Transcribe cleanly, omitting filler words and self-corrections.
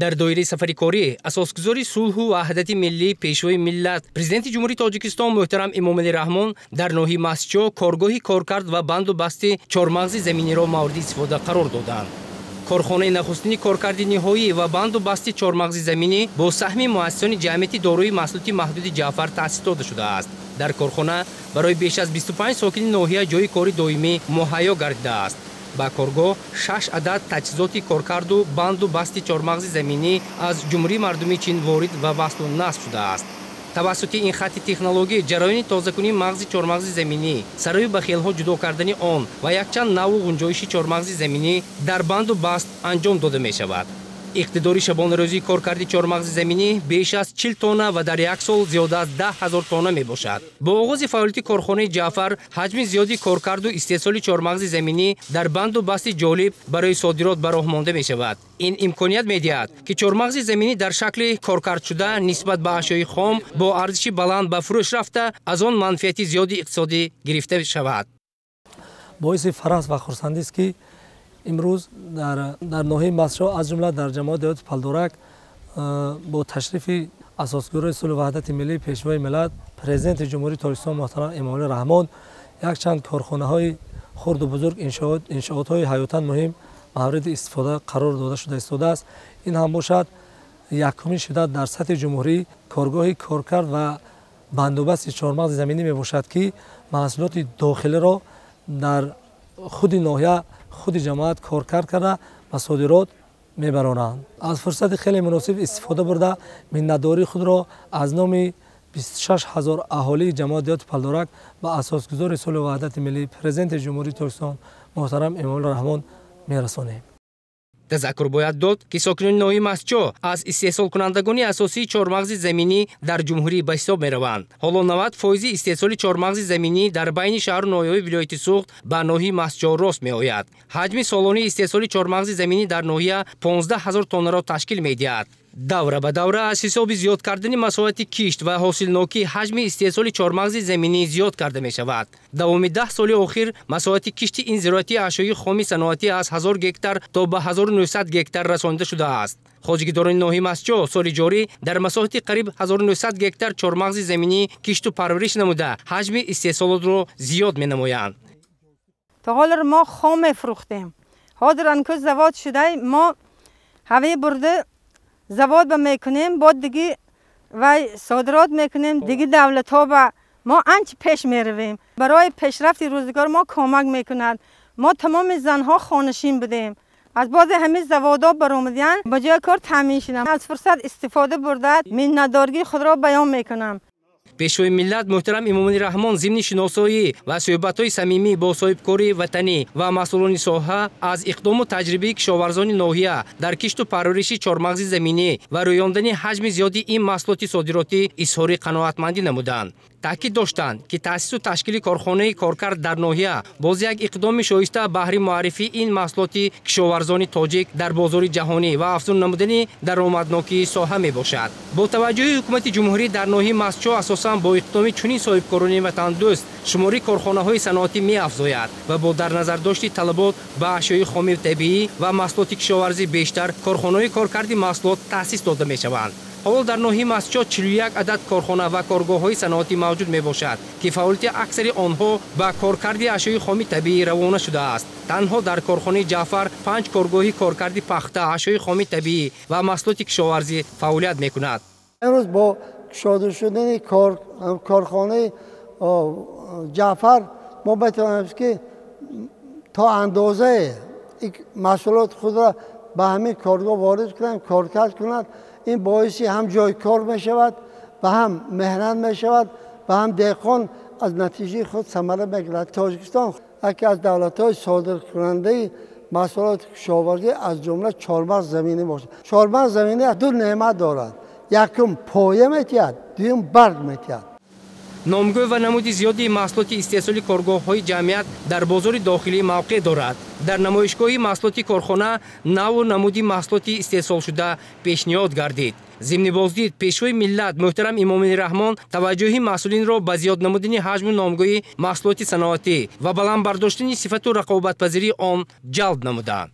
дар доираи сафари корӣ асосгузори сулҳу ваҳдати миллӣ пешвои миллат президенти ҷумҳурии Тоҷикистон муҳтарам Эмомалӣ Раҳмон дар ноҳияи Масчо коргоҳи коркард ва банду басти чормағзи заминиро мавриди истифода қарор доданд. корхонаи нахустини коркарди ниҳоӣ ва банду басти чормағзи заминӣ бо саҳми муассисони ҷамъияти дорои маҳсулоти маҳдуди Ҷаъфар таъсис дода шудааст. дар корхона барои беш аз 25 сокини ноҳия ҷои кори доимӣ муҳайё гардидааст. ба коргоҳ 6 адад таҷҳизоти коркарду банду басти чормағзи заминӣ аз ҷумҳурии мардумии Чин ворид ва васлу насб шудааст. тавассути ин хатти технологӣ ҷараёни тозакунии мағзи чормағзи заминӣ, сарои ба хелҳо ҷудо кардани он ва якчанд навъу ғунҷоиши чормағзи заминӣ дар банду баст анҷом дода мешавад. иқтидори шабонарӯзии коркарди чормағзи заминӣ беш аз 40 тонна ва дар як сол зиёда аз 10 000 тонна мебошад. бо оғози фаъолияти корхонаи Ҷаъфар ҳаҷми зиёди коркарду истеҳсоли чормағзи заминӣ дар банду басти ҷолиб барои содирот ба роҳ монда мешавад. ин имконият медиҳад ки чормағзи заминӣ дар шакли коркардшуда нисбат ба ашёи хом бо арзиши баланд ба фурӯш рафта аз он манфиати зиёди иқтисодӣ гирифта шавад. боиси фарҳ ва хурсандист ки имрӯз дар ноҳияи Масчо аз ҷумла дар ҷамоати деҳоти Палдорак бо ташрифи асосгузори сулҳу ваҳдати миллии пешвои миллат президенти ҷумҳурии Тоҷикистон муҳтарам Эмомалӣ Раҳмон якчанд корхонаҳои хурду бузург иншоотҳои ҳаётан муҳим мавриди истифода қарор дода шуда истодааст. ин ҳам бошад якумин шуда дар сатҳи ҷумҳурӣ коргоҳи коркард ва бандубасти чормағзи заминӣ мебошад ки маҳсулоти дохилиро дар худи ноҳия худи ҷамоат коркард карда ба содирот мебаронанд. аз фурсати хеле муносиб истифода бурда миннатдории худро аз номи 26 000 аҳолии ҷамоати деҳоти Палдорак ба асосгузори сулҳу ваҳдати миллӣ президенти ҷумҳурии Тоҷикистон муҳтарам Эмомалӣ Раҳмон мерасонем. тазаккур бояд дод ки сокинони ноҳияи Масчо аз истеҳсолкунандагони асосии чормағзи заминӣ дар ҷумҳурӣ ба ҳисоб мераванд. ҳоло 90% истеҳсоли чормағзи заминӣ дар байни шаҳру ноҳияҳои вилояти Суғд ба ноҳияи Масчо рост меояд. ҳаҷми солонии истеҳсоли чормағзи заминӣ дар ноҳия 15 000 тоннаро ташкил медиҳад. давра ба давра аз ҳисоби зиёд кардани масоҳати кишт ва ҳосилнокӣ ҳаҷми истеҳсоли чормағзи заминӣ зиёд карда мешавад. давоми 10 соли охир масоҳати кишти ин зироати ашёи хоми саноатӣ аз 1000 гектар то ба 1900 гектар расонида шудааст. хоҷгидорони ноҳияи Масчо соли ҷорӣ дар масоҳати қариб 1900 гектар чормағзи заминӣ кишту парвариш намуда ҳаҷми истеҳсолотро зиёд менамоянд. то ҳоло мо хом мефурӯхтем. ҳозир анку завод шудай мо ҳаве бурда завод ба мекунем бод диги вай содирот мекунем диги давлатҳо ба мо анча пеш меравем. барои пешрафти рӯзгор мо кӯмак мекунад. мо тамоми занҳо хонашин будем. аз бози ҳамин заводҳо баромадиян ба ҷои кор таъмин шудам. аз фурсат истифода бурда миннатдоригии худро баён мекунам. пешвои миллат муҳтарам Эмомалӣ Раҳмон зимни шиносоӣ ва суҳбатҳои самимӣ бо соҳибкори ватанӣ ва масъулони соҳа аз иқдому таҷрибаи кишоварзони ноҳия дар кишту парвариши чормағзи заминӣ ва рӯёндани ҳаҷми зиёди ин маҳсулоти содиротӣ изҳори қаноатмандӣ намуданд. таъкид доштанд ки таъсису ташкили корхонаи коркард дар ноҳия боз як иқдоми шоиста баҳри муаррифии ин маҳсулоти кишоварзони тоҷик дар бозори ҷаҳонӣ ва афзун намудани даромаднокии соҳа мебошад. бо таваҷҷӯҳи ҳукумати ҷумҳурӣ дар ноҳияи Масчо асосан бо иқдоми чунин соҳибкорони ватандӯст шумори корхонаҳои саноатӣ меафзояд ва бо дар назардошти талабот ба ашёи хоми табиӣ ва маҳсулоти кишоварзӣ бештар корхонаҳои коркарди маҳсулот таъсис дода мешаванд. ҳоло дар ноҳияи Масчо 41 адад корхона ва коргоҳҳои саноатӣ мавҷуд мебошад ки фаъолияти аксари онҳо ба коркарди ашёи хоми табиӣ равона шудааст. танҳо дар корхонаи Ҷаъфар 5 коргоҳи коркарди пахта, ашёи хоми табиӣ ва маҳсулоти кишоварзӣ фаъолият мекунад. امروز با کشاده شدن کارخانه جعفر ما بتوانیم که تا اندازه محصولات خود را به همین کارگاه وارد کنیم، کارکرد کنند. این باعثی هم جای کار می شود و هم مهنت می شود و هم دهقان از نتیجه خود ثمره میگیرد. تاجیکستان یکی از دولت‌های صادر کننده محصولات کشاورزی از جمله چهارمغز زمینی باشد. چهارمغز زمینی دو نعمت دارد. یکم پایه میتید، دوم برگ میتید. номгӯ ва намуди зиёди маҳсулоти истеҳсоли коргоҳҳои ҷамъият дар бозори дохилӣ мавқеъ дорад. дар намоишгоҳи маҳсулоти корхона навъу намуди маҳсулоти истеҳсолшуда пешниҳод гардид. зимни боздид пешвои миллат муҳтарам Эмомалӣ Раҳмон таваҷҷӯҳи масъулинро ба зиёд намудани ҳаҷму номгӯи маҳсулоти саноатӣ ва баландбардоштани сифату рақобатпазирии он ҷалб намуданд.